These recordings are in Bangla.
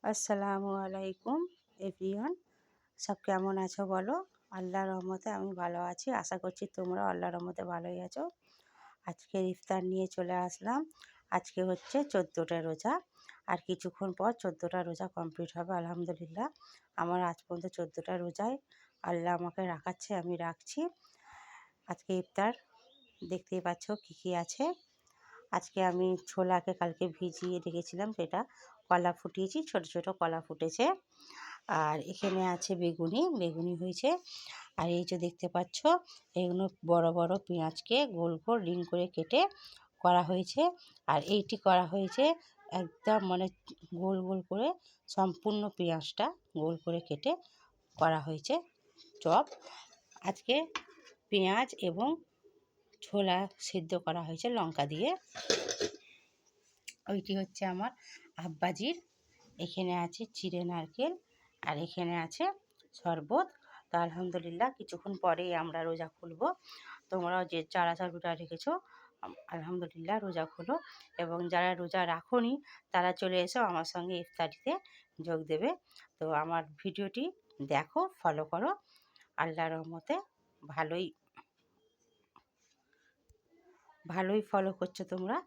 আসসালামু আলাইকুম এভরিওয়ান, সব কেমন আছো বলো। আল্লাহর রহমতে আমি ভালো আছি, আশা করছি তোমরা আল্লাহর রহমতে ভালোই আছো। আজকের ইফতার নিয়ে চলে আসলাম। আজকে হচ্ছে 14টা রোজা, আর কিছুক্ষণ পর 14টা রোজা কমপ্লিট হবে। আলহামদুলিল্লাহ আমার আজ পর্যন্ত 14টা রোজায় আল্লাহ আমাকে রাখাচ্ছে, আমি রাখছি। আজকে ইফতার দেখতেই পাচ্ছ কী কী আছে। আজকে আমি ছোলাকে কালকে ভিজিয়ে রেখেছিলাম, সেটা কলা ফুটিয়েছি, ছোট ছোট কলা ফুটেছে। আর এখানে আছে বেগুনি হয়েছে। আর এই যে দেখতে পাচ্ছ, এগুলো বড় বড় পেঁয়াজকে গোল গোল রিং করে কেটে করা হয়েছে। আর এইটি করা হয়েছে একদম মানে গোল গোল করে, সম্পূর্ণ পেঁয়াজটা গোল করে কেটে করা হয়েছে চপ। আজকে পেঁয়াজ এবং ছোলা সিদ্ধ করা হয়েছে লঙ্কা দিয়ে। ওইটি হচ্ছে আমার আব্বাজির। এখানে আছে চিড়ে নারকেল, আর এখানে আছে শরবত। তো আলহামদুলিল্লাহ কিছুক্ষণ পরেই আমরা রোজা খুলব। তোমরাও যে যারা রোজা রেখেছো আলহামদুলিল্লাহ রোজা খুলো, এবং যারা রোজা রাখোনি তারা চলে এসো আমার সঙ্গে ইফতারিতে যোগ দেবে। তো আমার ভিডিওটি দেখো, ফলো করো। আল্লাহর রহমতে ভালোই ফলো করছো তোমরা।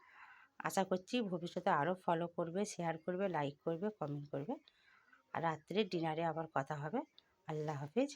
আশা করছি ভবিষ্যতে আরও ফলো করবে, শেয়ার করবে, লাইক করবে, কমেন্ট করবে। আর রাত্রে ডিনারে আবার কথা হবে। আল্লাহ হাফেজ।